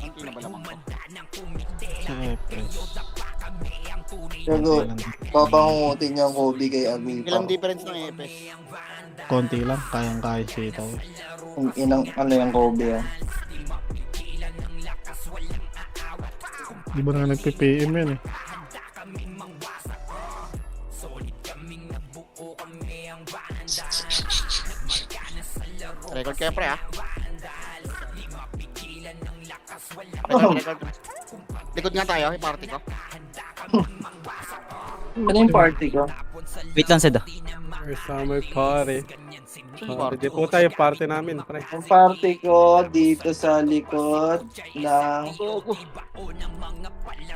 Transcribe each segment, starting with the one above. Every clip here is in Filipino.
Konti na ba naman ko? Sa FS. Pero, papangungutin niya ang Kobe kay Amipa. Ilang difference ng EPS? Konti lang, kayang-kaya sitaw. Ang inang, ano yung Kobe yan. Di ba na nagpi-PM yan eh? Record kayo pre ah. Oh. Record. Likod nga tayo, i-party ko. Ano yung party ko? Wait lang, Sed. Summer party. Hindi po tayo party namin, pre. Ang party ko dito sa likod ng Gogo.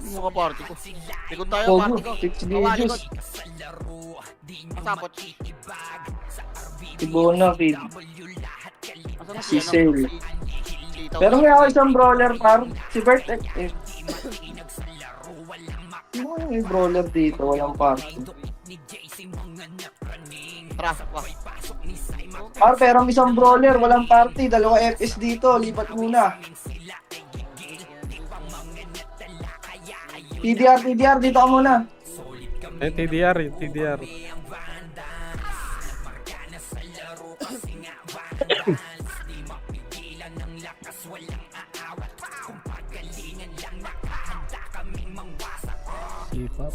Yung mga party ko. Likod tayo, Gogo. party ko. 6 Awa, videos. likod. Masapot. Si Bono, Kid. Asan na Si ano? Sel. Titaw. Pero may ako isang brawler par. Si Bert eh. Yung may brawler dito, walang party. Tara, wah. Par, pero ang isang brawler, walang party. Dalawa FS dito, lipat muna. TDR, dito ka muna. Eh, TDR, yung TDR. Sipap.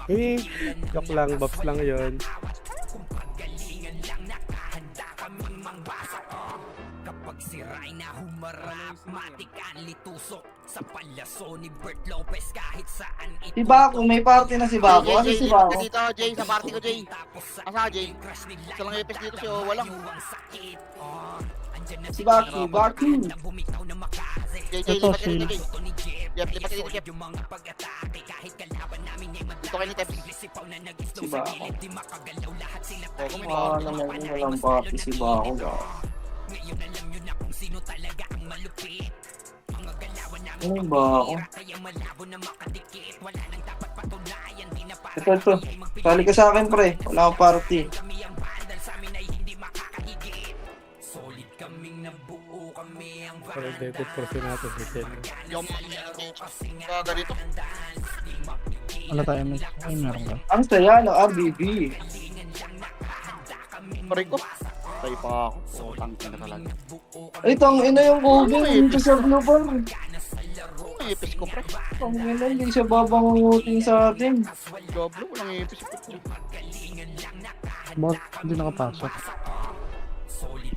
Eh, joke lang, Babs lang yun. Si Baco, may party na si Baco. Ano Jay, si lipat ka Baco? dito, Jay, sa party ko, Jay. Asa, Jay? Isa lang EPS dito, si Owa lang. Si Baco, Baco. Jay, Ito lipat ka si... dito, Jay. Jeff, lipat ka dito, Jeff. Dito kayo ni Teps. Si Baco. Oh, kung may Ah, party. naman walang party si Baco. Ano yung Baco? Ito. Sali ka sa akin, pre. Wala akong party. Pero David Porce natin, si Ted. Yung ganito. Wala tayo, ay meron ka. Ang saya ng RBB. Paray ko. Tayo pa ako. Oh, tangkin na talaga. Ay, ina yung Kobe. Hindi sa blue bar. May EPS ko, pre. Ina, hindi siya babangungutin sa atin. Diablo, walang EPS ko. Bakit hindi nakapasok?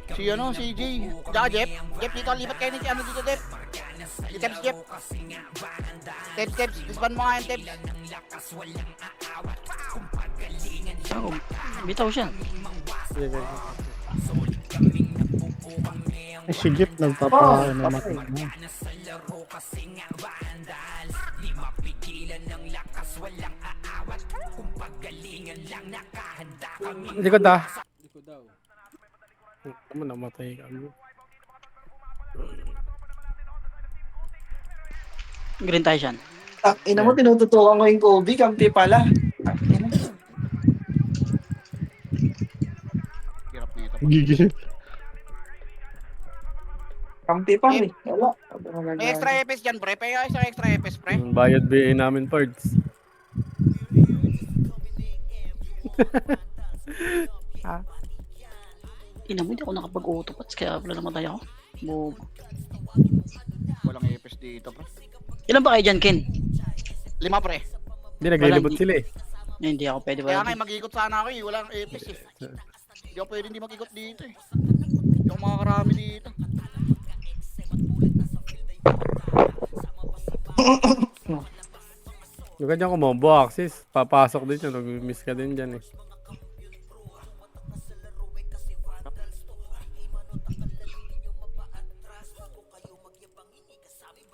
Si ano, si Jay. Tsaka Jeff. Jeff, dito, lipat kayo ni ano dito, Jeff. Si Teps, Jeff. Teps. Disband mo nga yan, Teps. Ako, bitaw siya. Eh, si Jeep nagpapa... ano, patay. na. Likod ah. Tama, namatay kami. Green tayo siyan. Ina mo, tinututukan ko yung Kobe. Kampi pala. Ina. Hirap nito. Gigil. Kampi pa eh. Wala. May extra EPS dyan, pre. Paya isang extra EPS, pre. Yung bayad BA namin, Pards. Ina mo, hindi ako nakapag-autopats kaya wala namatay ako. Bobo. Walang EPS dito, pre. Ilan ba kayo dyan, Ken? 5, pre. Hindi, naglilibot Walang- sila eh. Hindi ako pwede Kaya ba? nga, mag-ikot sana ako eh. Walang EPS eh. Hindi ako pwede hindi mag-ikot dito eh. Hindi ako makakarami dito. Yung ganyan kumombo axis, papasok din yun, nag-miss ka din dyan eh.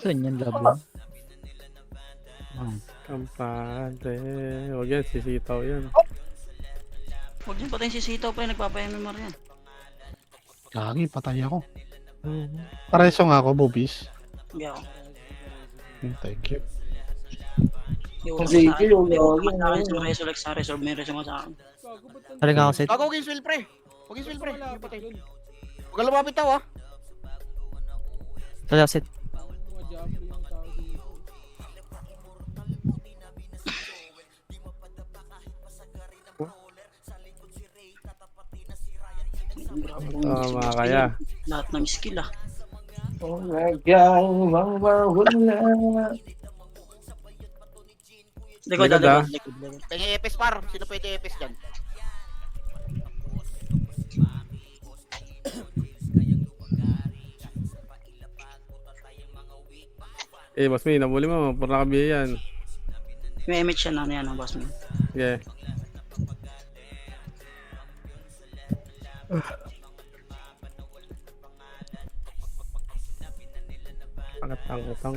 Saan yan, labo? Kampante. Huwag yan, sisitaw yan. Huwag niyo patayin si Sito, pre. Nagpapa-MMR yan. Lagi, patay ako. Pareso nga ako, bubis. Hindi ako. Thank you. Yung Ang utang sa sige, akin. yung May utang lagi, sa akin no? sa Resurrex sa Resolve. May resume sa akin. Taling ako set. Gago, huwag yung swell pre. Huwag yung swell pre. Yung patay. Huwag ka lumapit tao, ah. Taling ako set. Tama kaya. Lahat ng skill ah. Hanggang mawawala. Likod Likod, ah, ah. likod. Pengi epes par. Sino pwede epes dyan? Eh, boss me, nabuli mo. Puro nakabiya yan. May image yan, ano yan, ang boss mo. Okay. Angat ang utang.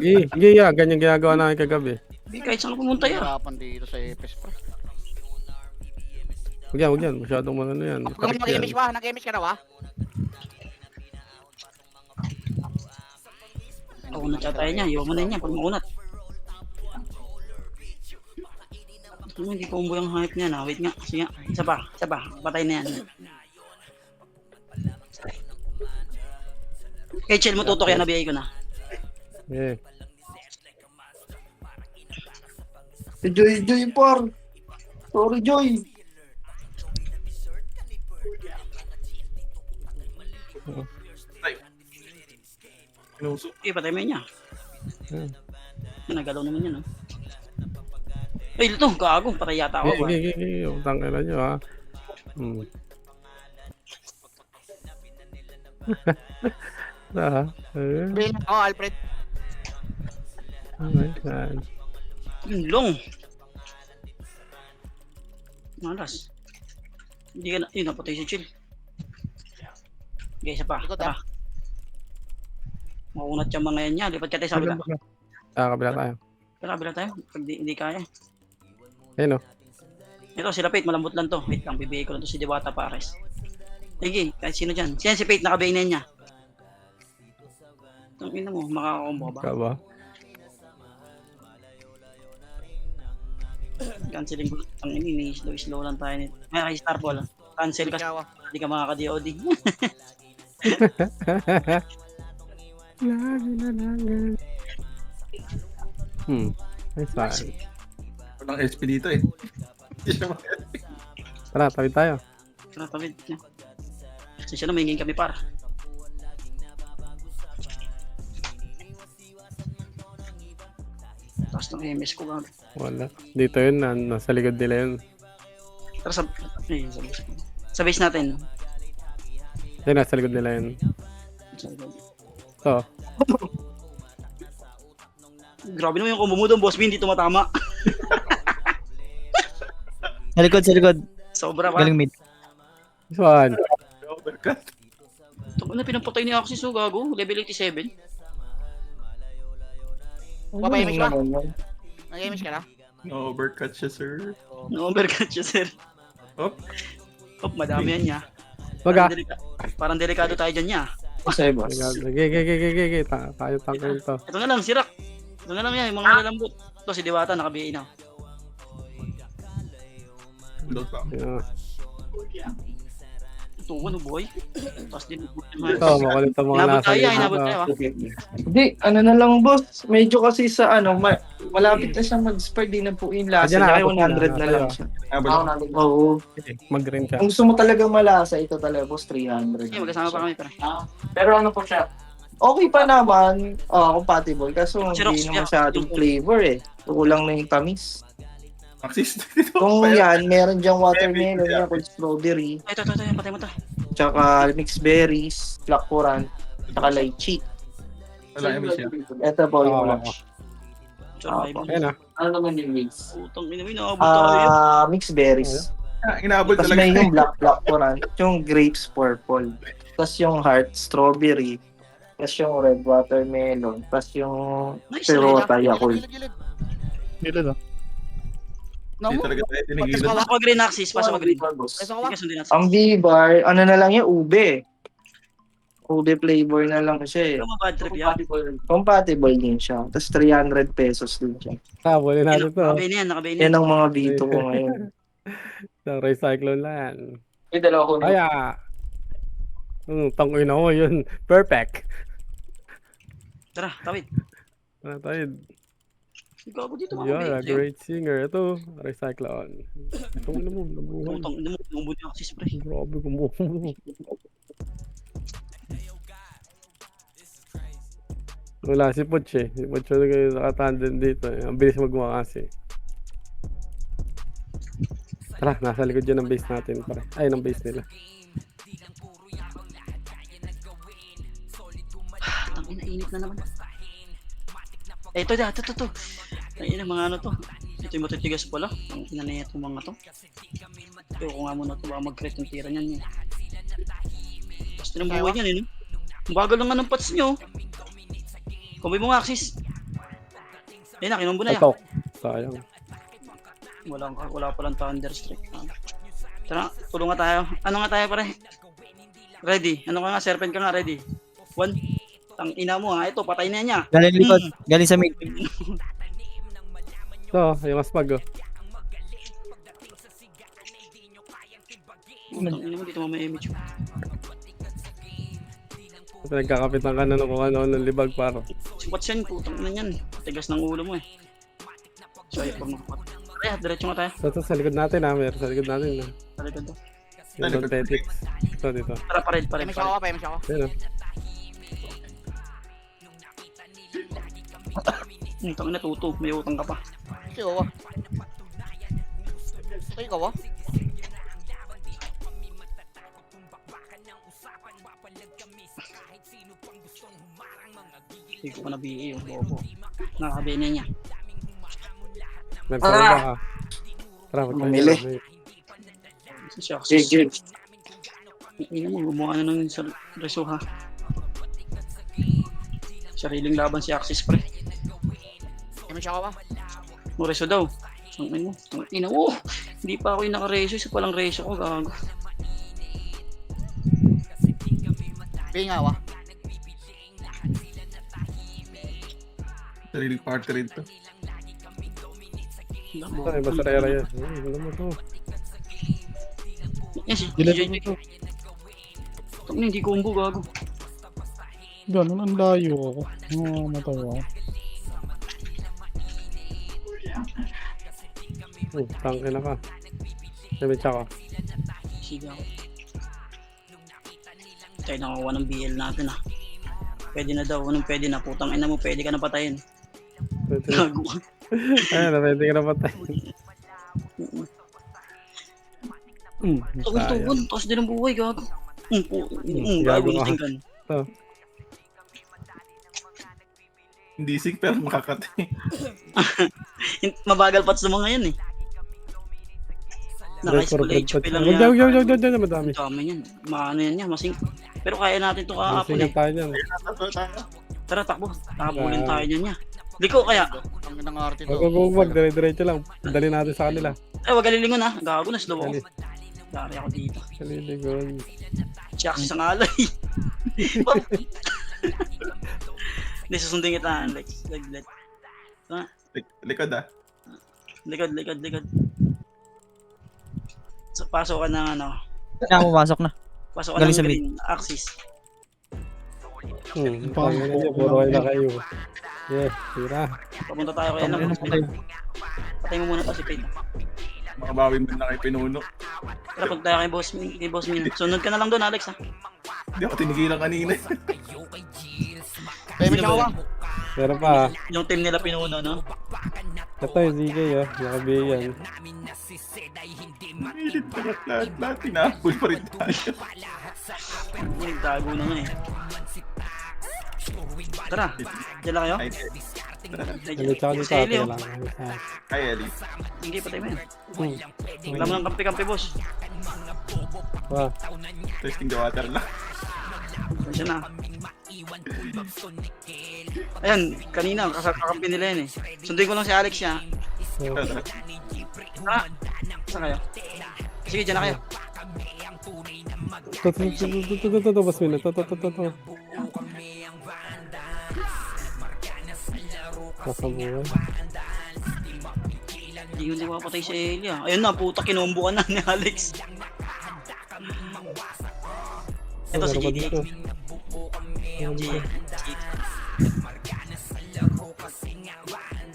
Gigi, yeah, ganyan ginagawa namin kagabi. Hindi, kahit saan ka pumunta yan. Hirapan dito sa epes pre. Huwag yan. Masyadong ano yan. Huwag ka nag-image ba? Nag-image ka na ba? Makunat siya tayo niya. Iwan mo na niya pag makunat. Ano, hindi ko umbo yung hype niya na. Wait nga. Sige nga. Isa pa. Patay na yan. Okay, chill mo tutok yan. Nabiyay ko na. Yeah. Si Joy par. Sorry Joy. Okay, patay mo yun niya. Yeah. Nagalaw naman yan. Ay, ito. Gago. Patay yata ako. Gigi. Utang ka na nyo ha. Bill, oh Alfred. Yung long. Malas. Hindi ka na. Yun, napatay si Chill. Okay, isa pa. Ikot, Tara. Makunat yung mga yan niya. Lipat ka tayo sa kabila. Kabila tayo. Kabila tayo. Pag hindi kaya. Ayun o. Ito, si Rapid. Malambot lang to. Wait lang. Bibigay ko lang to si Diwata Pares. Sige, kahit sino dyan. Siyan si Pate. Nakabay na niya. Tangina mo. Makakakombo ba? Ka ba? Canceling ko. Tangina. Slow lang tayo nito. Ay, Starball. Cancel kasi. Ikaw, ah. Hindi ka makaka-DOD. Nice one. Walang SP dito eh. Tara, tabi tayo. Tara, tawid niya. Kasi siya na, may hingin kami par. Tapos ng MS ko lang. Wala. Dito yun, nasa likod nila yun. Tara sa base natin. Ayun, nasa likod nila yun. So, Grabe naman yung combo mo doon, boss B, hindi tumatama. Sa likod. Sobra pa. Galing mid. this one. Overcut. Ito na pinapatay ni Axis, so gago. Level 87. Papayimage ba? Nag-image ka na? No overcut siya, sir. No-overcut siya, sir. Hop. Madami yan niya. Waga. Parang delikado tayo dyan niya. Kasi boss. Gigi. Tayo tanggalin to. Ito na lang, sirak. Ito na lang yan, yung mga lalambot. Ito si Diwata, naka-BA na. Load pa. Yeah. Ito, ano boy? Tapos din. Ito, makulit ang mga Inabot nasa tayo, likod. inabot tayo. Hindi, ano na lang boss. Medyo kasi sa malapit na siya mag-spare, di na po yung lasa. Diyan na, Kaya abot 100 na, na tayo. lang siya. Oo. Mag-green ka. Kung gusto mo talagang malasa, ito talaga boss, 300. Okay, magkasama pa kami, pare. Pero ano po siya? Okay pa naman, compatible. Kaso Xerox, hindi naman yeah. masyadong flavor eh. Kulang na yung tamis. Axis dito. Kung yan, meron dyang watermelon, yan, with strawberry, Ito, patay mo to. tsaka mixed berries, blackcurrant, tsaka lychee. Wala yung siya. Ito po yung Oo. lunch. Survival. Ayun ah. Ano naman yung mix? Putang ina, inaabot tayo. Mixed berries. Inaabot Tapos talaga. may yung blackcurrant, yung grapes purple. Tapos yung heart strawberry. Tapos yung red watermelon. Tapos yung Nice, Perota Yakult. Dito to. No Hindi mo? talaga tayo tinigilan. Pasok ko green Axis, pasok ko green. Pasok ka ba? Kasi hindi natin. Ang B-bar, ano na lang yung ube. Ube flavor na lang siya eh. Pero bad trip yan. Compatible din siya. Tapos 300 pesos din siya. Habulin natin to. Nakabay na yan, nakabay na yan. Yan ang mga Vito ko ngayon. Ng recyclone lang. Yung dalawa ko na. Kaya. Tangin ako yun. Perfect. Tara, tawid. Ano tayo? Gago dito mga You're a kabay. great singer. Ito, recyclone. Itong ina mo, nabuhay. Putang ina mo, lumubod yung axis pre. Grabe kumuha. Wala, si Poch eh. Si Poch na kayo nakatandem dito eh. Ang bilis magawa kasi. Tara, nasa likod dyan ng base natin. Pare. Ay, ng base nila. Tangina, init na naman. Eh, ito. Tangina, mga ano to. Ito yung matitigas pala. Ang ina na itong mga to. Ito ko nga muna to, baka mag-create yung tira niyan. Basta ng buhay niyan eh, no? Ang bagal lang nga ng pots nyo. Kumbay mo nga, Axis. Ayun na, kinumbo na yan. Atok. Sayang. Wala palang Thunderstrike. Tara, tulungan tayo. Ano nga tayo pare? Ready? Ano ka nga? Serpent ka nga, ready? 1. Tang ina mo ha. Ito, patay na niya. Galing likod. Galing sa mid. Ito, yung aspag oh. Tang ina mo, dito mo may image. Pinagkakapitan ka na ng kung ano ng libag paro. Spots yan, putang ina yan. Tigas ng ulo mo eh. So, ay, pag makapat. Ay, diretso nga tayo. So, ito sa likod natin ha. Meron sa likod natin ha. Talikod to. Yung Don Petix. Ito dito. Tara, pared. Pemish ako. Yan oh. Tang ina, tuto. May utang ka pa. Kasi ako. Ito ikaw ah. Hindi ko pa nabihi yung bobo. Nakakabay na niya. Meron ba ka? Tara, Bumili. Shucks. Sige. Ina mo, gumawa na ng reso ha. Sariling laban si Axis pre. Pemish ako ba? Mo reso daw. Ang ina mo. Hindi pa ako yung naka-reso. Isa palang reso ko. Gago. Pinga ako. Sarili party rin to. Ay, basta raya yan. Ay, wala mo to. Yes, Dilan JJ. mo to. Tangina, hindi combo gago. Ganun, ang layo ako. Matawa. Tangke na ka. Sabi tsaka. Sige ako. Tayo nakakuha ng BL natin ah. Pwede na daw. Anong pwede na? Putang ina mo, pwede ka na patayin. Gago ka. Ay, napwede ka na patay. Tugon, taas din ang buhay, gago. Gago Gago ka. na tingkan. Ito. Hindi sick pero makakati. Mabagal pats ng mga yan eh. Naka-school HP lang yan. Huwag dyan, madami. Ang dami yan. Maano yan yan, masing. Pero kaya natin ito kaapon Sige eh. tayo dyan. Tara, takbo. Takabulin tayo dyan niya. Liko kaya. Ang nang arte to. Huwag, dire-diretso lang. Dali natin sa kanila. Eh, wag alilingon ha. Gago na, slow ako. Dari ako dito. Kalilingon. Siya kasi sa ngalay. Hindi, susundin kita, Alex. Laglet. Likod ah. Likod. So, pasok ka ng ano. Na, pumasok na. Pasok ka Galing ng sa green axis. Puro kayo na kayo. Yeah, tira. Papunta tayo kaya Ano ng pa tayo? Patay mo muna to si Pete. Makabawi mo na kay Pinuno. Tara, punta tayo kay Boss Min. Sunod ka na lang doon, Alex ha. Hindi ako tinigilan kanina. Pemish ako ba? Meron pa. Yung team nila pinuno, no? Ito yung ZK oh. Nakabihin yan. Pilit lahat. Tinapol pa rin tayo. Nagtago na nga eh. Tara, dyan lang kayo? Ay, Ano tsaka dito Si Elio. lang. Ay, Ellie. Hindi, patay mo yan. Alam mo ng kampi-kampi, boss. Wow. Testing the water lang. Diyan na. Ayan, kanina, kakampi nila yan eh. Sundin ko lang si Alex siya. Tara, saan kayo? Sige, dyan na kayo. To, boss Min. To. Nakabuhay. Hindi mapatay si Elia. Ayun na, puta, kinombo ka na ni Alex. Ito si GD.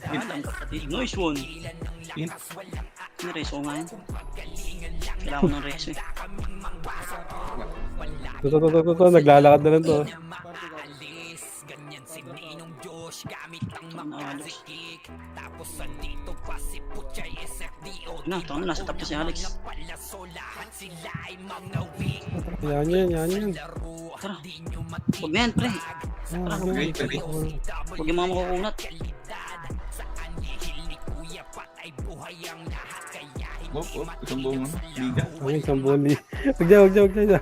Alam kapatid. Nice one. In. May reso nga yan. Kailangan ko ng reso eh. To. Naglalakad na lang to. Tama na, nasa top to si Alex. Yan. Tara. Huwag na yan, pre. Okay. Huwag yung mga makukunat. Isang buong liga. Ay, isang boli. Huwag dyan.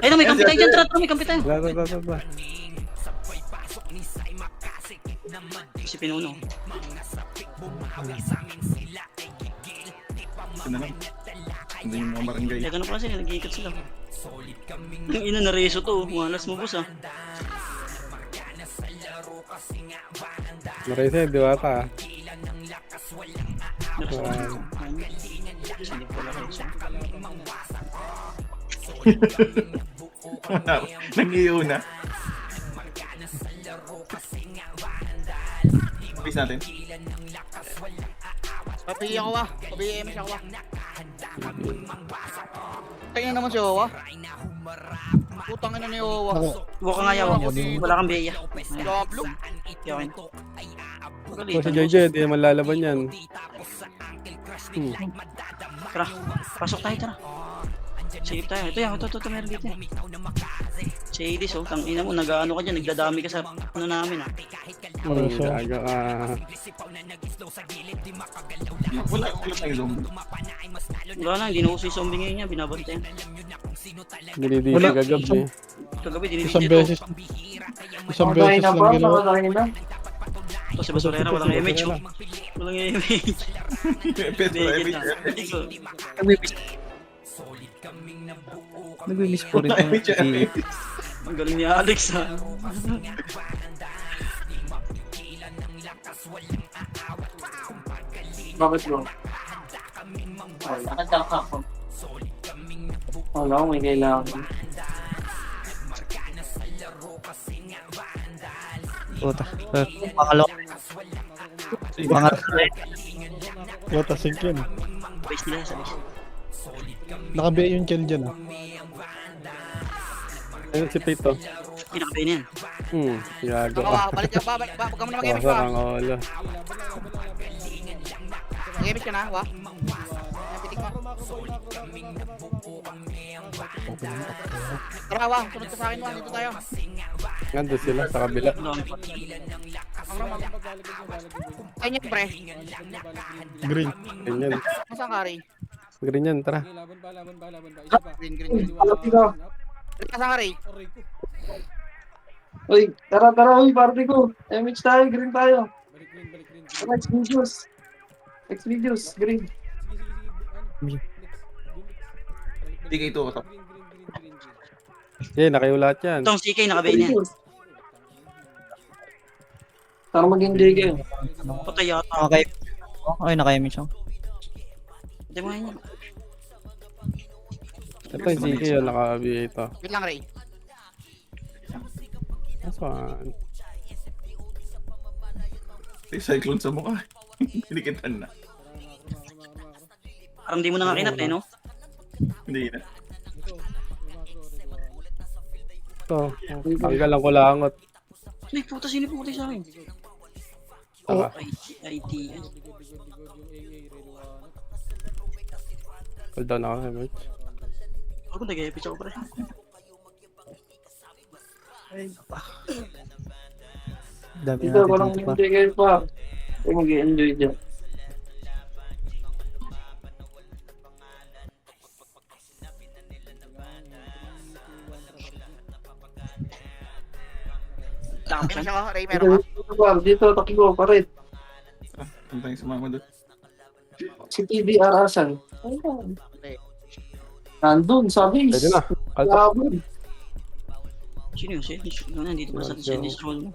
Ayun, may kampi tayo dyan. Tara, may kampi tayo. Tara. Si Pinuno. Ito na lang. Hindi yung mga barangay. Kaya ganun pala sila, nag-iikot sila. Ang ina na reso to, malas mo boss ah. Marisa, diwata. Silip ko lang reso. Nag-iyo na. Peace natin. Papi ako ah. Papi MS ako ah. Tingnan naman si Owa. Putang ina ni Owa. Huwag ka nga yawa. Wala kang biya. Gablo. Yawain. O si JJ, di naman lalaban yan. Tara, pasok tayo, tara. Save tayo. Ito yan, ito, meron dito. Shady, so, tangina mo, nag-ano ka dyan, nagdadami ka sa ano namin ah. Gaga ka. Wala tayong zombie. Wala na, hindi na uso yung zombie ngayon niya, binabantayan. Dinidisi kagabi. Kagabi, Isang dinibigyan beses. Isang beses lang ginawa. ito. Si Basurera, walang image oh. Walang image. Petro, Bigyan na. Nag-miss po rin ito. Ang galing ni Alex ha. Bakit bro? Nakataka ako. Wala akong may kailangan. Puta. Pangalawa. Wata sink yun. Base nila sa base. Nakabiya yung kill dyan ah. Ayun si Pito. Pinakabay na yan. Gago Owa, ka. balik ka ba? Huwag ka muna mag-MS Wasar pa. ang ulo. Mag-MS ka na, wa? Napitik mo. Tara, wa. Sunod ka sa akin, wa. Dito tayo. Nandun sila sa kabila. Ang dami pa. Ayun yan, pre. Green. Ganyan. Masang kari? Green yan, tara. Green. Masang kari? Uy, tara, uy, party ko. MH tayo, green tayo. Tara, X-Videos, green. Hindi kayo ito kato. Nakaiw lahat yan. Itong CK nakabay na yan. Tara mag-enjoy kayo. Patay yata. Okay. Ay, naka-image ako. Patay mo yan. Ito yung CK yun, naka-BA ito. Wait lang, Ray. Saan? May cyclone sa mukha. Pinikitan na. Parang di mo na kinat eh, no? Hindi na. Ito. Tanggal ang kulangot. Ay, puta, sino pumatay sa akin? Tara. ITS. Hold down ako, Mitch. Ako nag-epic ako pre. Dami Dito, natin walang dito pa. enjoy kayo pa. Ay, mag-enjoy dyan. MS ako, Ray. Meron ka? Dito, takigo, parit. Punta yung sumama doon. Si TBR Asan. Nandun, sa base. Pwede na. Kalta. Labon. Sino yun? Sino? Nandito pa sa Dennis Roll mo.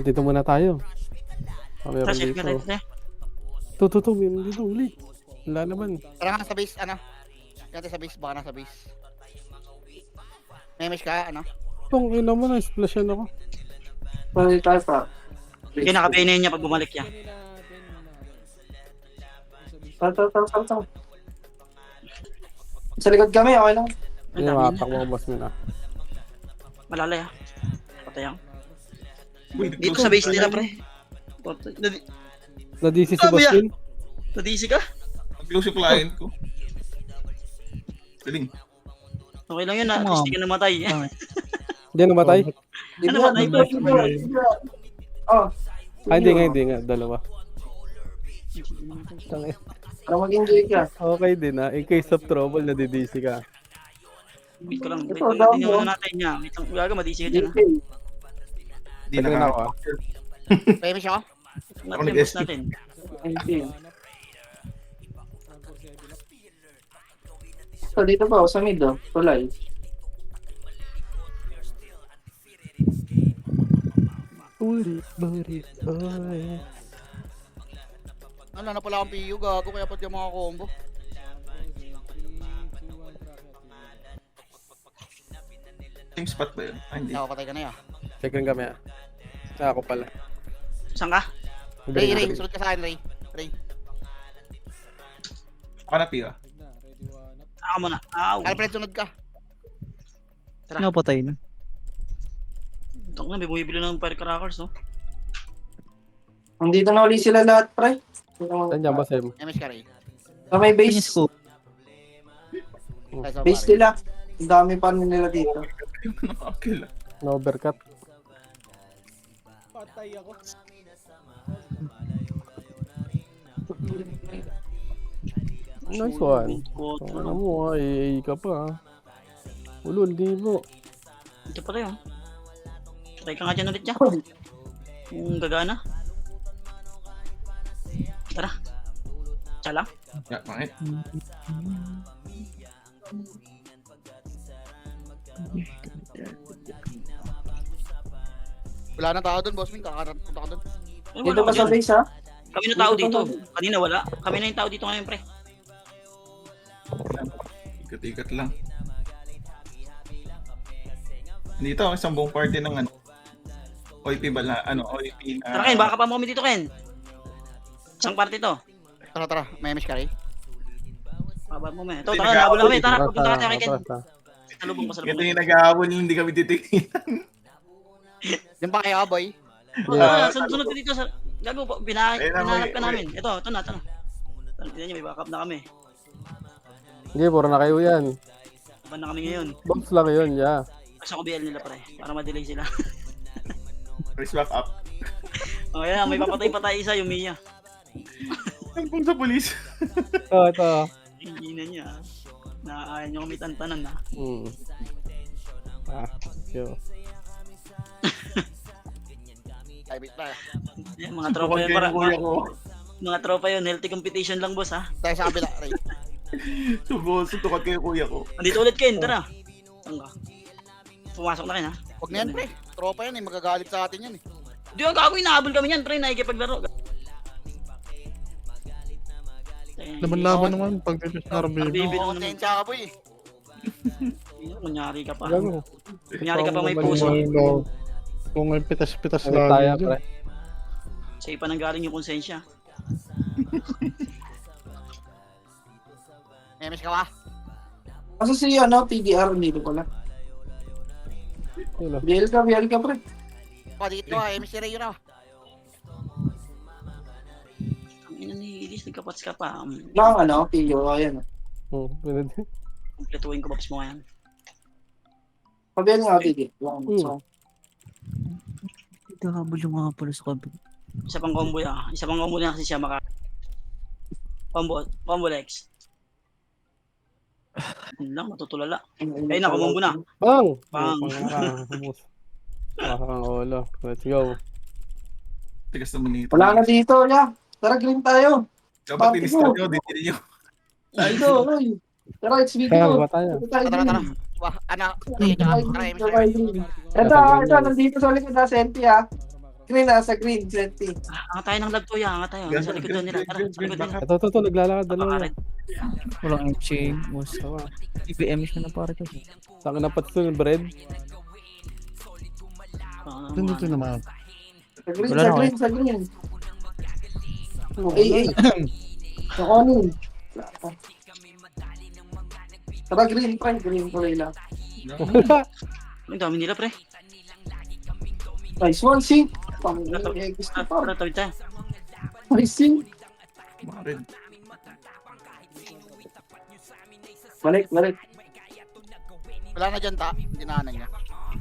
Dito muna tayo. Meron Tara, safe dito. ka tayo. Tututo, meron dito uli. Wala naman. Tara nga sa base, ano? Dati sa base, baka nasa base. May miss ka, ano? Tong ina mo na, splashan ako. Pwede tayo pa. Hindi, nakabainin niya pag bumalik niya. Tal. Sa likod kami, okay lang. Ang Hindi, dami makatak niya. mo boss mo na. Malalay ah. Patay ako. Uy, Dito sa base nila, pre. Na-DC si Sabi boss ah. Win. Nadisi ka? Close yung client ko. Galing. Okay lang yun ah. At least di ka namatay. Hindi namatay. Ano ba tayo? Oh. Hindi nga. Dalawa. Tangin. Para mag-enjoy ka. Okay din ha. In case of trouble, nadidisi ka. Wait ko lang. Wait Ito, ko lang. Tingnan damo. muna natin niya. Wait lang. Gaga, madisi ka dyan ah. Hindi Pwede na na ako ah. May miss ako? Natin yung boss natin. So, dito pa ako sa mid, oh. Tulay. Burit. Ano na pala akong PU, gago, kaya pati yung mga combo. Same spot ba yun? Ah, hindi. Ako, patay ka na yan. Check lang kami ah. Ako pala. Saan ka? Ray, sunod ka sa akin, Ray. Panapi ah. Ako muna. Ow. Alfred, sunod ka. Napatay na. Ito na, may bumibili ng firecrackers, no? Nandito na uli sila lahat, pre. Saan dyan ba, Sem? May miss ka, Ray. Sa may Finish base. ko. Ay, sa Base pare. nila. Ang dami pa nila dito. Nakakill ah. No overcut. Nice one. Ano mo ah, AA ka pa ah. Ulol, di mo. Ito pala yun. Try ka nga dyan ulit niya. Kung gagana. Tara. Tsala. Yeah, bakit? Wala na tao doon, boss Ming. Kakapunta ka doon. Ay, Dito wala pa sa dyan. base, ha? Kami na tao dito. Kanina wala. Kami na yung tao dito ngayon, pre. Ikat-ikat lang. Dito, isang buong party ng ano. OIP ba na? Ano, OIP na... Tara Ken, baka pa mo kami dito Ken. Isang party to. Tara. May miss ka, Ray. Baba mo may. Ito, Hindi, tara, nabula kami. Tara, Tara, pupunta ka kay Ken. tara. Salubong pa Ito salubong. yung nag-aawal yung hindi kami titingin. Diyan pa kayo, boy. Sunod ka dito sa... Gago po, Ayun na, pinahanap ka may- namin. Ito na. Tignan niyo, may backup na kami. Sige, puro na kayo yan. Ban na kami ngayon. Box lang yun, yeah. Kasi ako BL nila pre, para ma-delay sila. Race back up. O yan, may papatay isa, yung Mia. Tampong sa polis. Ito. Higinan niya. Nakakayan niyo kami tantanan ha. Yo. Ay, wait na. Yan, mga tropa yun para. Kuya ko. Mga tropa yun, healthy competition lang boss ha. Tayo sa kabila, Ray. Sutukot kayo kuya ko. Andito ulit Ken, tara. Saan ka? Pumasok na Ken ha. Huwag na yan, pre. Tropa yan, magagalit sa atin yan, eh. Di ba gago, inahabol kami yan pre, nakikipaglaro. Laban-laban naman pag dito sa RBB. RBB Oo, naman naman. konsensya ka, boy. Kunyari ka pa. Gago. Kunyari ka pa may puso. Kung may pitas-pitas Ano tayo, lagi pre? dyan. Sa'yo pa nang galing yung konsensya. May miss ka ba? Kasi si, ano, TDR, dito pala. Yun, oh. BL ka, pre. Dikit ko, miss si Ray yun, ah. Ang ina ni Ilis, nagkapats ka pa. Lang, ano, PO, ayan. Pwede. Kompletuhin ko babs mo yan. Pabihan nga, TD. Lang, so. Dito habol yung mga pala sa kabila. Isa pang combo yan. Isa pang combo na kasi siya maka... Combo Lex. Yun lang, matutulala. Ayun na, kumumbo na. Bang! Bang. Humus. Ang ulo. Let's go. Tigas naman nito. Wala na dito, ya. Tara, green tayo. Dapat Pati tinis mo. nyo, dito nyo. Dito, oy. Tara, it's Kaya video. ba tayo? Tara, tara. Wah, ano? Tara, Ito, nandito sa likod na Senti, ha. Green na, sa green, Senti. Angat tayo ng lag to, ya. Angat tayo. Sa likod doon nila. Tara, sa likod nila. Ito, naglalakad. Dalawa yan. Napakaret. Walang exchange. Tawa. IBM siya na pare ko. Sa akin na pati yung bread. Dito naman. Sa green, Wala sa na, green, sa green. Ay. Sa Conin. Tara, green, pre. Green kulay lang. Ang dami nila, pre. Nice one, see? Tara, tawid tayo. Nice, see? Marid. Balik. Wala na dyan, ta. Hindi na niya.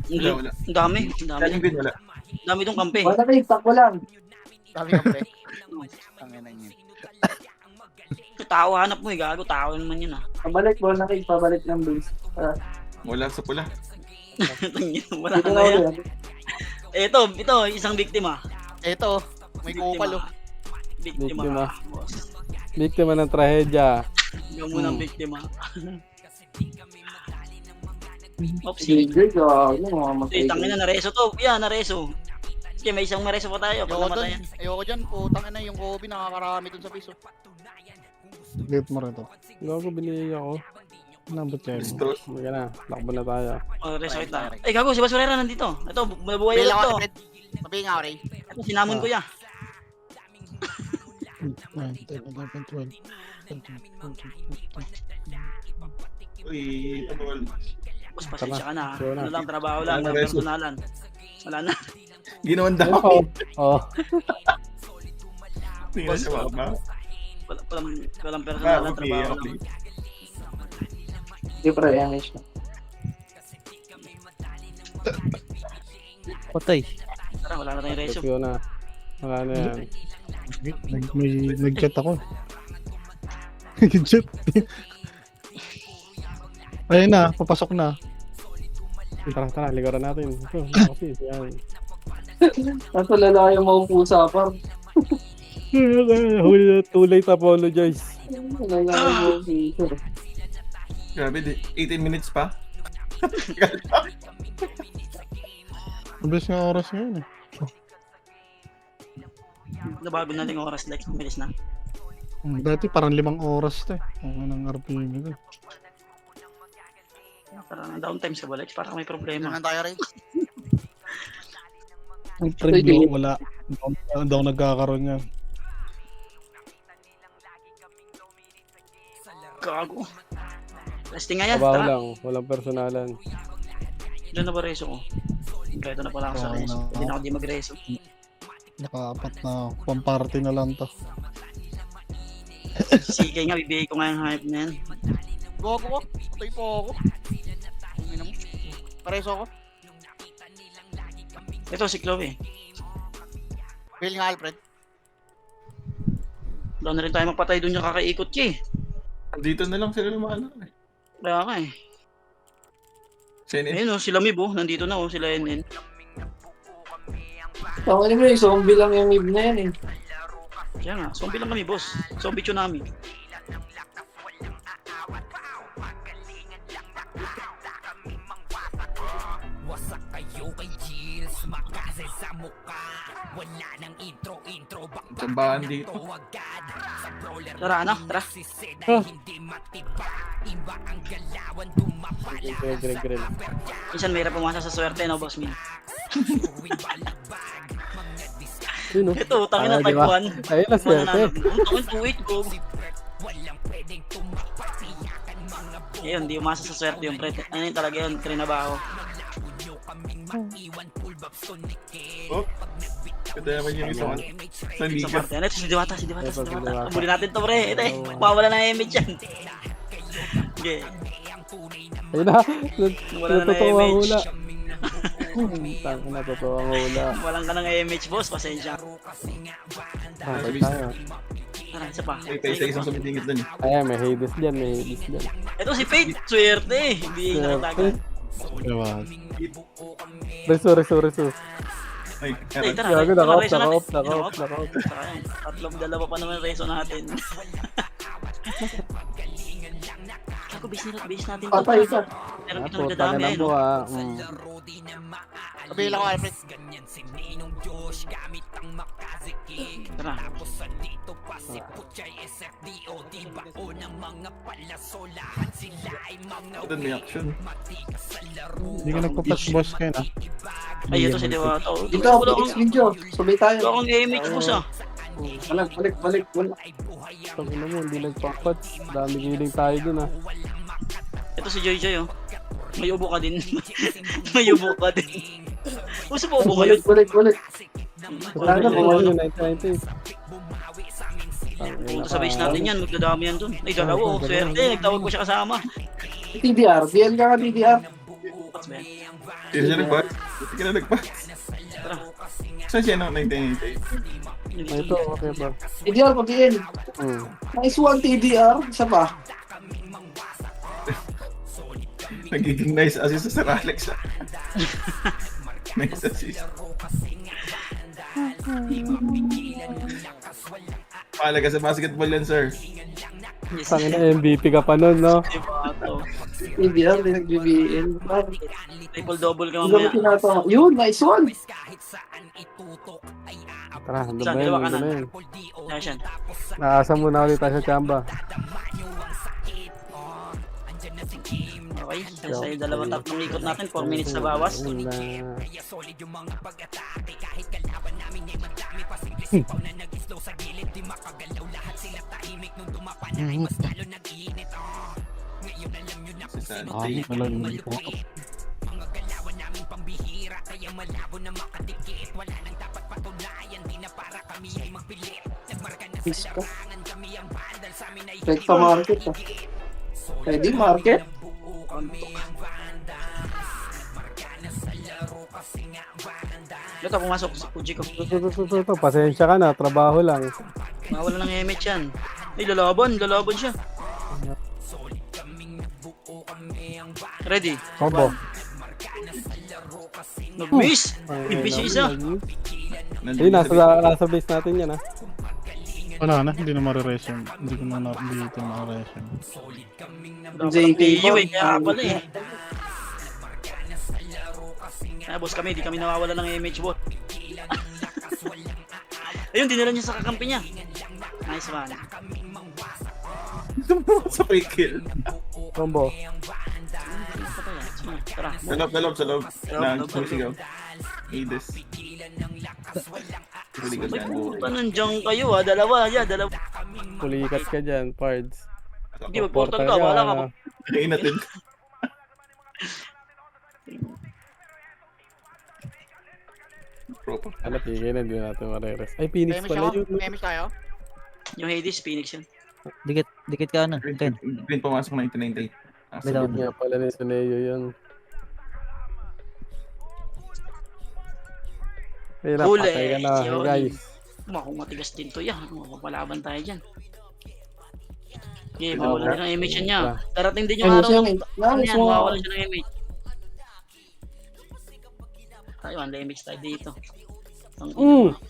Wala. Ang dami. Ang dami. Galing din, wala. Ang dami itong kampe. Wala kayo, takbo lang. Dami ka, pre. Tangin na yun. Tao hanap mo eh. Gago. Tao naman yun ah. Pabalik, wala kayo, pabalik ng base. Wala sa pula. Tangin, wala Dito na na yan. ulit. Ito, isang biktima. Ito, may kupal, oh. Biktima. Biktima. Boss. Biktima ng trahedya. Ikaw muna ang biktima. Oopsie. Sige, gago, mga matay. Tangin na, nareso to. Yan, nareso. Sige, may isang mareso pa tayo. Pag Ayoko dun. namatayan. Ayoko dyan. Putang ina yung Kobe. Nakakarami dun sa piso. Late mo rin to. Gago, binili ako. Nambot kayo mo. Gusto. Sige na, takbo na tayo. Oh, reso kita. Ay, gago, si Basurera nandito. Ito, mabuhay Pila ulit ako, to. Fred. Mabili nga ako, Ray. Ito, sinamon ko ya. 9, 10, 11, 12. Uy, tol. Boss, pasensya ka na. Ha? Tara. Ano lang, trabaho lang. Wala na, reso. Personalan. Wala na. Ginawan daw. Oh, Tingnan siya ba? Walang personalan, trabaho lang. Hindi, pre, yan siya. Patay. Tara, wala na tayong reso. let's go na. Wala na yan. Nag-chat ako. Nag-chat. Ayun na, papasok na. Tara, ligaran natin. Ito, kasi yan. Nasa lalaki yung maupo sa par. Huli na, too late apologize. Lalaki yung maupo. Grabe, 18 minutes pa. Mabilis nga oras ngayon eh. Nabago na yung oras, like, bilis na. Dati parang 5 oras to eh. Ang ng RPM ito. Parang downtime sa balik, parang may problema. Tingnan tayo, Ray. Ang preview, wala. Daw nagkakaroon yan. Gago. Resting nga yan, Trabaho tara. lang, walang personalan. Doon na ba reso ko? Ito na pala ako sa Oo, reso. na. Hindi na ako di mag-reso. Nakaapat na pamparty na lang to. Sige nga, bibigay ko nga yung hype na yan. Gogo ko. Patay po ako. Tingnan mo. Pareso ako. Ito si Chloe. Bill nga, Alfred. Doon na rin tayo magpatay doon yung kakaikot ki. Dito na lang sila lumaano eh. Kaya nga eh. Sinin. Ayun o, sila Mib oh. Nandito na oh, sila NN. Tawag mo yung zombie lang yung mib na yan eh. Kaya nga, zombie lang kami boss. Zombie tsunami. Sambahan dito. Tara ano, tara. Grill. Minsan mahirap pumasa sa swerte no, boss Min. Sino? Ito, tangin na Ah, type diba? 1. Ayun na, swerte. Tangin 2-8 ko. Ayun, di umasa sa swerte yung pre. Ano yun talaga yun, trinabaho. Oh. Ito naman yung isang Sa sandigan. parte. Ano ito, si Diwata. Ito, si Diwata. Abulin natin to pre. Ito eh, mawawala na image yan. Okay, Ayun na, wala na natutuwa image. hula. Tang na totoo ang hula. Walang ka ng MH boss, pasensya. Okay tayo. Tara, isa pa. May isang sumitingit dun. Ayan, may Hades dyan, may Hades dyan. Ito si Fate, swerte eh. Hindi nakatagal. Diba? Reso. Ay, Ay, tara, Gago, tara, naka-off, reso natin. naka-off. Tara, tatlong dalawa pa naman reso natin. Ako, base natin to. Patay ka. Meron kita Putang nagdadami ina eh, mo no? ah. Kabila ko, Alfred. Tara. dun may action. Hindi ka nagpa-patch boss kayo na. Ay, ito si Diwata. Dito, Wala next akong, video. Subay wala tayo. akong MH boss ah. Balik. Wala. Tang ina mo, hindi nagpapats. Dami giling tayo dun ah. Ito si Joy Joy oh. May ubo ka din. May ubo ka din. Gusto mo ubo ngayon? Balik. Wala na, Wala mga na. 1990. Punta sa base natin yan, magdadami yan dun. Ay, dalawa oh, swerte. Nagtawag ko siya kasama. TDR. DL ka TDR. Pats ba yan? Hindi siya nagpat. Hindi ka na nagpat. Tara. Saan siya ng 1988? Ito, okay ba? TDR pa DL. Nice one TDR. Isa pa. Nagiging nice assist sa Sir Alex. Nice assist. Mahalaga sa basketball yan, sir. Yes. Tang ina, MVP ka pa nun, no? Diwata. TDR. Di nag-BBL. Triple double ka Hindi mo mamaya. tinatawa. Yun, nice one. Tara, ano Saan? ba yun? Dalawa ka Ano na. na yun? Kaya siyan. Naasa muna ulit tayo sa chamba. Okay. Sa yung dalawa tatlong ikot natin, 4 minutes na bawas. Wala. Si San. Walang dito. Peace ka. Pwede pa market ah. Pwede market. Ito, pumasok sa Fuji ko. Ito, pasensya ka na, trabaho lang. Mawala ng MH yan. Ay, lalaban siya. Ready? Combo. Nag-miss! Nag-miss yung isa. Ayun, nasa base natin yan ah. Wala na, hindi na marireson. Hindi ko na dito marireson. JK PU eh, kaya pala eh. Kaya boss kami, di kami nawawala ng MH bot. Ayun, dinala niya sa kakampi niya. Nice one. Sa free kill. Combo. Tara. Sa loob. Na, sumisigaw. Hades. Pwede ka Ay, dyan. puta, nandiyan kayo ah. Dalawa. Pulikat ka dyan, Pards. Hindi, mag-portal ka. Wala ka pa. Kain natin. Proper. Ano, tigil na, hindi na natin mareres. Ay, Phoenix Memis pala ako. yun. no? Memis tayo. Yung Hades, Phoenix yan. Dikit ka na. Ken. Green pumasok 1998. Bitaw. Hindi nga pala ni Suneo yun. Hirap, Huli. patay ka na, Yun. guys. Kung matigas din to yan. Mapapalaban tayo dyan. Okay, mawala na ng MH yan niya. Darating din yung Ayun araw siya. ng Nice yan. Mawawala one. siya ng MH. Tayo, ang MH tayo dito.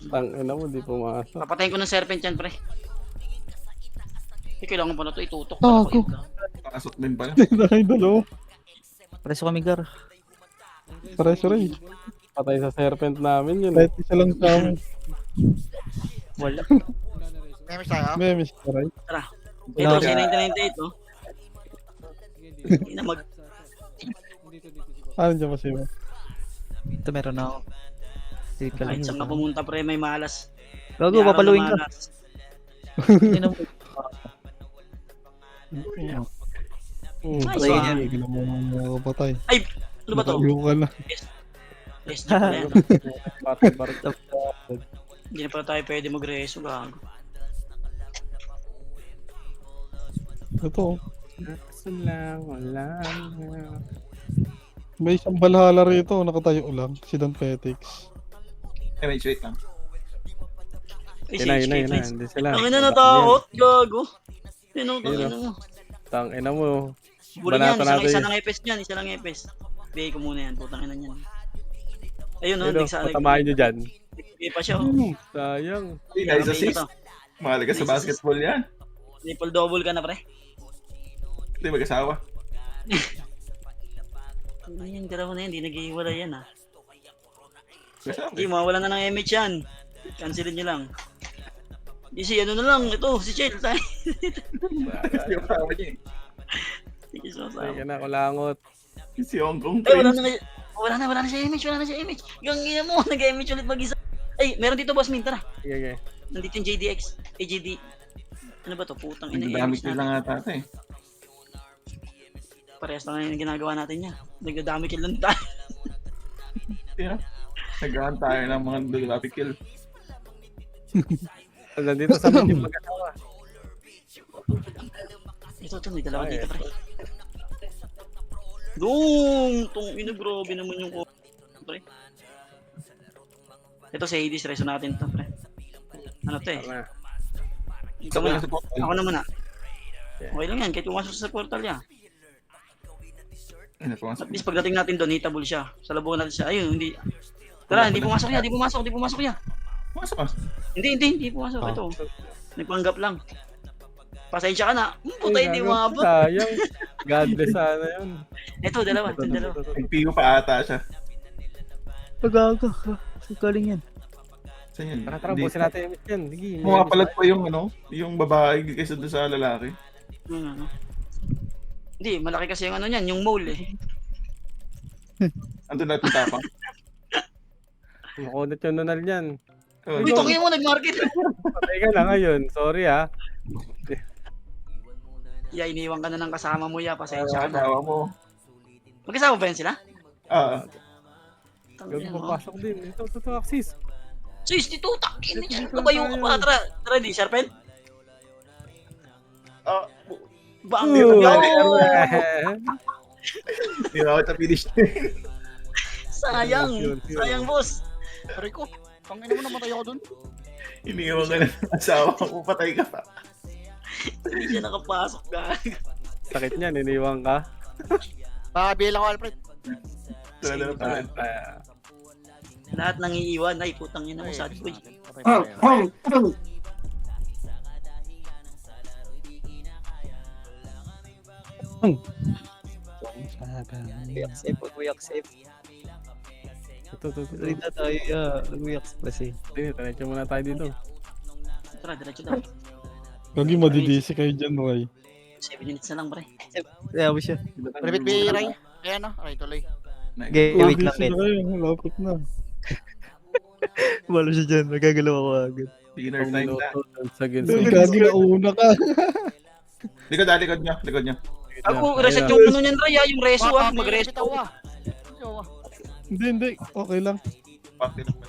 Tangina mo, di pumasok. Papatayin ko ng serpent yan, pre. Kailangan pa na ito itutok. Pasok din pala. Dahil dalawa. Preso kami, Gar. Preso rin. Patay sa serpent namin yun. Kahit isa lang sa amin. Wala. Memis tayo. May miss ka rin. Tara. Ito, si 1998, no? Hindi na mag... Ano dyan kasi mo? Ito meron na ako. Dikit ka lang. Kahit saan ka pumunta, pre, may malas. Gago, May araw papaluin na ka. malas. Hindi na mo. Nice Ayun one. yan. Hindi ka naman makapatay. Ay, ano ba to? Nakalo ka na. Yes, na pala yan. Barat-barat. Hindi na pala tayo pwede mag-reso, gago. Ito. Wala. May isang Valhalla rito, nakatayo lang. Si Don Petix. Wait lang. Ay, Yun na, si yun na, HK yun na. Friends. Hindi sila. Ang ina natakot, gago. Sino? Tangina mo. Tangina mo. Bulin yan, Banata natin isa yun. lang epes niyan, isa lang epes. Bigay ko muna yan, putang ina niyan. Ayun, no, Sino? nagsa. Patamahin nyo dyan. Bigay pa siya, oh. Sayang. Nice assist. Mahalaga sa basketball yan. Triple double ka na, pre. Hindi mag-asawa. Ano yan, dalawa na yan, di nag-iiwala yan, ha. Mag-asawa. Hindi, mawala na ng MH yan. Cancelin nyo lang. Di si ano na lang, ito, si Chel, tayo. Hindi ko kasama niya eh. Sige, so, Sige na, kulangot. Si Hong Kong ay, wala Prince. na, wala na si MH, wala na si MH. Gangina mo, nag-MH ulit mag-isa. Ay, meron dito, boss Min, tara. Sige, sige. Nandito yung JDX, AJD. Ano ba to? Putang ina, Nagdadamit MH nila natin. nga ata eh. Parehas lang yung ginagawa natin niya. Nagdadami kill lang tayo. Tira. Nagahan tayo ng mga dalapi kill. Nandito sa amin yung mag-asawa. Ito, may dalawa dito, pre. Doon! Tong ina, grabe naman yung pre. Ito si Hades, reso natin to, pre. Ano to eh? Tama. Ito muna. Sa portal. Ako na muna. Okay lang yan, kahit pumasok sa portal niya. Ano po? At least pagdating natin doon, hitable siya. Salubungan natin siya. Ayun, hindi. Tara, hindi pumasok niya, hindi pumasok niya. Masok ka. Hindi pumasok. Ito. Nagpanggap lang. Pasensya ka na. Puta, hindi mo abot. Sayang. Godless sana yun. Ito, dalawa. Nagpigo pa ata siya. Pag-aga. Saan galing yan? Saan yun? Tara, busin natin yung miss yan. Sige. Mumapalag pa yung ano, yung babae kaysa doon sa lalaki. Hindi, malaki kasi yung ano niyan, yung mole eh. Andun natin tapang. Makunit yung nunal yan. Oh, Uy, tongin mo, nag-market. Patay ka na ngayon. Sorry ha. Ya, iniwan ka na ng kasama mo, ya. Pasensya ka na. asawa mo. Magkasama ba yan sila? Ah, Gabi Tangina mo. papasok din. Ito, Axis. Sis, dito, takin na yan. Kabayo ka pa. Tara, di, Sharpen. ah, Bang, Ooh. yo! hindi na ako sa finish. Sayang. Sayang, boss. Aray ko. Pangina mo, namatay ako dun. Iniiwan ka na ng asawa mo, patay ka pa. Hindi siya nakapasok, gag. Sakit niyan, iniwan ka. Pakabila ko, Alfred. Wala na pala. Lahat nang iiwan. Ay, putang ina mo, sad boy. Safe, pag-uyak safe. Ito. Rita tayo, nag-uyak kasi. Sige, tayo muna tayo dito. Tara, diretso daw. Gagi, madidisi kayo dyan, Ray. 7 minutes na lang, pre. Kaya mo siya. Private Bay, Ray. Ayan no, Ray tuloy. Okay, wait lang, sila kayo, malapit na. Wala siya dyan, nagagalaw ako agad. Dinner time na. Sa gins. Gagi, nauna ka. Likod niya. Ako, reset yung ano niyan, Ray, yung reso, mag-reset ako. ako. Hindi. Okay lang. Pati naman.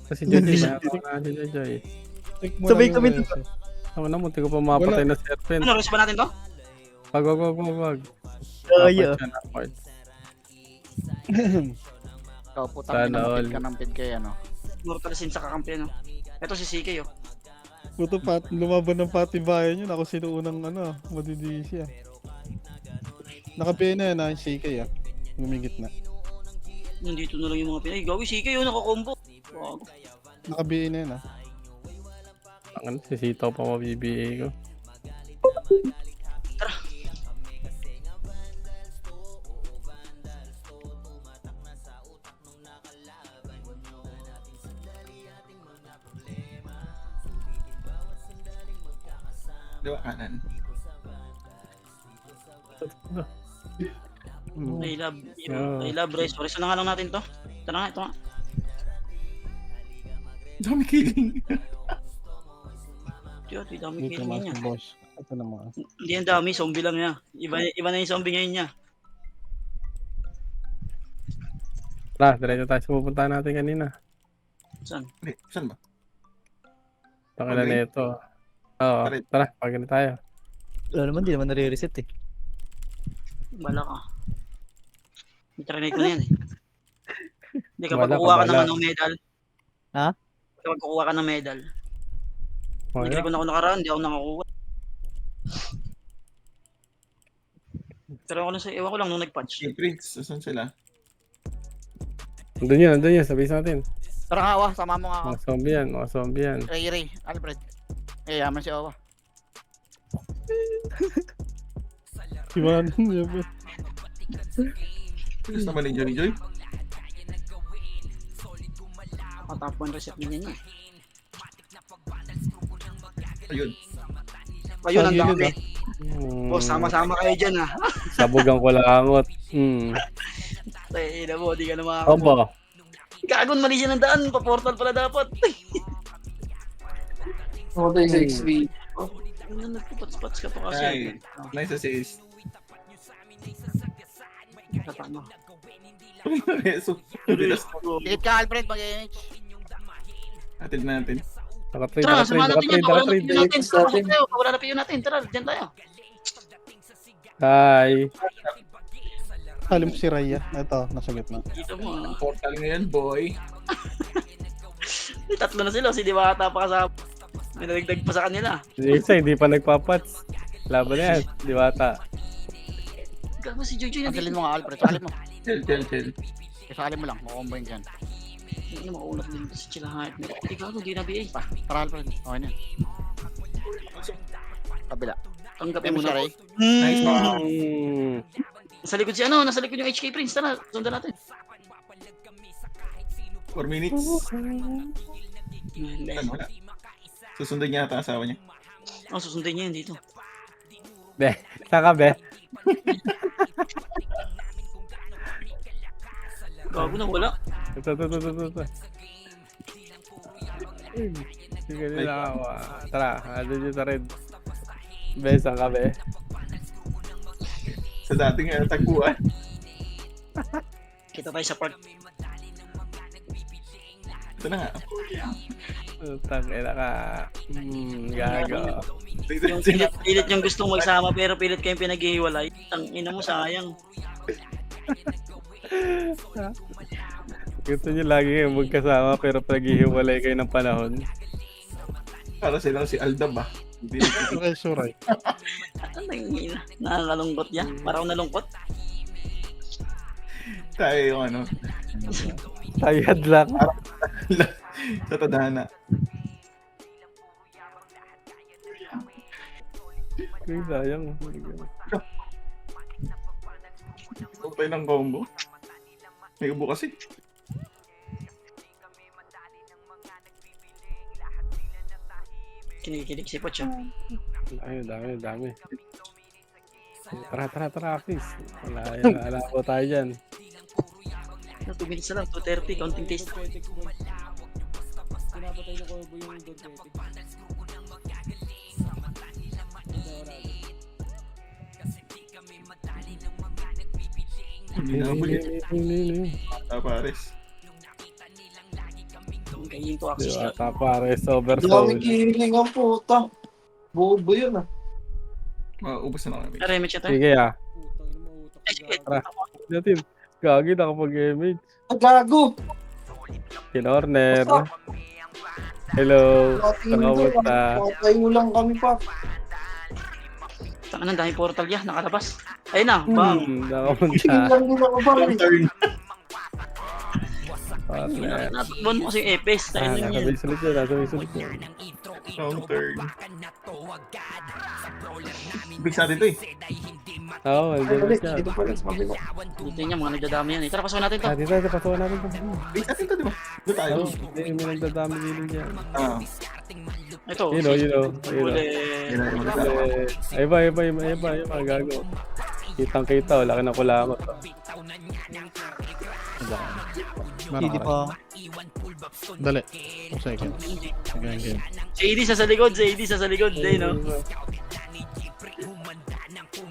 Kasi Joy, si Joy. Check mo Sabay lang kami yung dito. reso. Tama na, munti ko pa mapatay na serpent. Ano, reset ba natin to? Wag. Kaya. Ikaw putang Sana ina, all. mapid ka ng pid kay ano. Mortal Sin sa kakampiyan, no? Ito si CK, oh. Puto, lumaban ng patibayan yun. Ako sino unang madidisi ah. Nakabihin na yan yung CK ah. Gumigit na. Nandito na lang yung mga Pinay. Gawi, CK, oh, nakakombo. Wow. Nakabihin na yan ah. Ang sisitaw pa mabibigay ko. Di ba kanan? I love race. Reso na nga lang natin to. Ito na nga, ito nga. Dami killing. Diyo, dami Dito killing mas niya. boss. Ito naman. Hindi yan dami, zombie lang niya. Iba na yung zombie ngayon niya. Tara, diretso tayo sa pupuntahan natin kanina. Saan? Hindi, saan ba? Pakila Okay. na ito. Oo, Tara. tara, pagkina na tayo. Wala naman, di naman nare-reset eh. Bala ka. I-trinate ko na yan eh. Hindi kapag Wala, kukuha ka wala. ng medal. Ha? Kapag kukuha ka ng medal. Wala. Nag-try ko na ako nakaraan, hindi ako nakakuha. Pero ako na sa ewan ko lang nung nag-patch. Hey, Prince, saan sila? Andun yun, sabay sa atin. Tara nga, Awa. Sama mo nga ako. Mga zombie yan. Ray, Alfred. Eh, yaman si Awa. Iwanan niya ba? Prince naman ni Joy Joy. Top 1 reset niya niya. Ayun. Ayun, ang Sa gilid, dami. Hmm, Oh, sama-sama kayo dyan ah. Sabugang ko langot. Ay, ina mo, di ka na makakakuha. Opo. Gagon, mali siya ng daan. Pa-portal pala dapat. Namatay sa XP. Ano, nagpapats-pats ka pa kasi. Ay, nice assist. Tatama. So, bilas. Tikit ka, Alfred. Mag-image. Atid natin. Nakatrade, Tara, samahan natin yan. Pawala na nakatrade. piyo natin. Sa atin. Pawala na piyo natin. Tara, dyan tayo. Hi. Halim si Raya. Ito, nasa gitna. Dito mo. ah. Portal ngayon, boy. May tatlo na sila. Si Diwata pa kasama. May nalagdag pa sa kanila. Si Isa, hindi pa nagpapats. Laban na yan, di bata. Gago si Jojo na Tanggalin dito. mo nga, Alfred. Sakalin mo. Chill. Sakalin mo lang. Makombo yun dyan. Hindi makaulap din si Chila Heart. Hindi gago, di na BA. Pa, tara, Alfred. Okay na. yan. Kabila. Tanggapin Kaya mo mo siya, na. Ray. Nice one. Nasa likod si ano, nasa likod yung HK Prince. Tara, sundan natin. 4 minutes. Hindi. Ano, wala. Susundan niya ata asawa niya. Oh, susundin niya yun dito. Be, saka be. Gago na, wala. Ito. Sige nila ako. Tara, andun yung sa red. Be, saan ka be? Sa dating tagpuan. Kita tayo sa part. Ito na nga. Tangina ka. Gago. Yung pilit yung gustong magsama pero pilit kayong pinaghihiwalay. Tangina mo, sayang. Gusto nyo lagi kayong magkasama pero paghihiwalay kayo ng panahon. Para silang si Aldab ah. Hindi na Okay, suray. Ang tangina. Nakakalungkot yan. Parang nalungkot. tayo yung ano. Tayad lang. Sa tadhana. Ay, sayang. Upay ng combo. May ubo kasi. Kinikilig si Poch. Dami. Tara, please. Wala po tayo dyan. 2 minutes na lang, 2:30, counting taste. Hindi na muli. Pares. Kayin ko access na. Diwata pares Dami oversoul. kiling ang puta. Bobo yun ah. Ubus na kami. Remit siya tayo. Sige ah. Ay, sige. Tara. Natin. Gagi nakapag-image. Ang gago. Kinorner. Hello. Kamusta? Tayo lang kami pa. Tangan, ang dami portal yan, nakalabas. Ayun na, bang. Kiling Nakapunta. lang din ako ba. Turn. Partner. Natakbuhan mo kasi yung EPS. Tayo lang yan. Nasa sulit yun. Turn. Big sa dito eh. Oo, Balik, siya. dito pa rin sa kabila. Dito niya, mga nagdadami yan. Tara, pasukan natin to. Dito, pasukan natin ito. Big sa dito, di ba? Doon tayo. Hindi, may nagdadami dito dyan. Ito. Huli. Ay ba, gago. Kitang-kita, wala ka na kulangot. Hindi pa. Dali. 2 seconds. Game. JD sa likod, Day, no?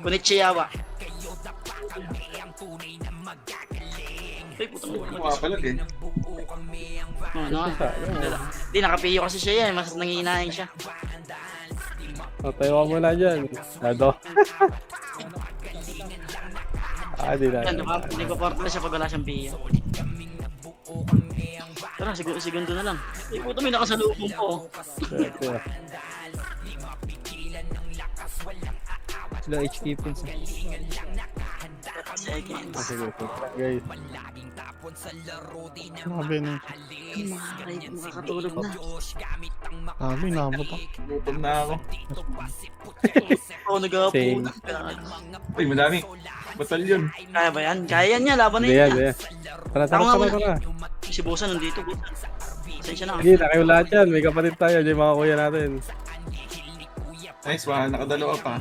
Konnichiwa. Ay, putang ina. Pumapalag eh. Ano? Hindi, nakapiyo kasi siya yan. Mas nangihinahin siya. Tayo ka muna dyan. Ado. Di na. Yan, hindi ko parte siya pag wala siyang biya. Tara, segundo na lang. Ay, puto, may nakasalubong po. Low HP po. Seconds. Sige, guys. Grabe na. Ay, makakatulog na. Grabe, naabot ako. Gutom na ako. Oo, Same. nag-apo. Uy, madami. Batalyon. Kaya ba yan? Kaya yan niya, laban na Hindi yun yan, niya. Tara, tara, Tama tara, nga, tara. Si Bosa nandito. Pasensya na. Sige, na kayo lahat yan. May kapatid tayo. Diyan mga kuya natin. Nice, nakadalawa pa.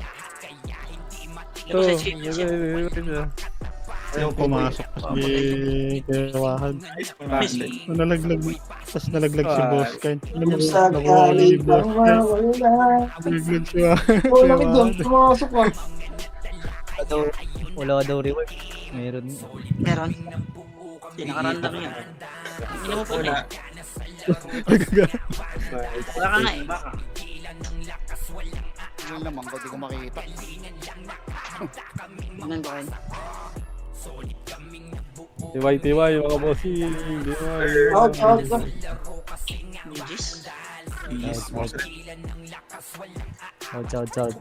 Ito Ito. sa chief. Yung Pumasok pa si Kewahan. Nice, marami. Nalaglag, tapos nalaglag si Boss Kine. Yung sa Nakuha ni galing Boss pang Kine. mawala. Nalaglag siya. Oo, laki doon. Pumasok ko. Wala ka daw reward. Meron. Meron. Hindi, nakarandam yan. Hindi mo po Wala. Wala ka nga eh, baka. Yun naman, ba't di ko makita? Tignan ko kayo. Tiway, mga bossing. Out, out, out. Nijis. Yes, Out. Out.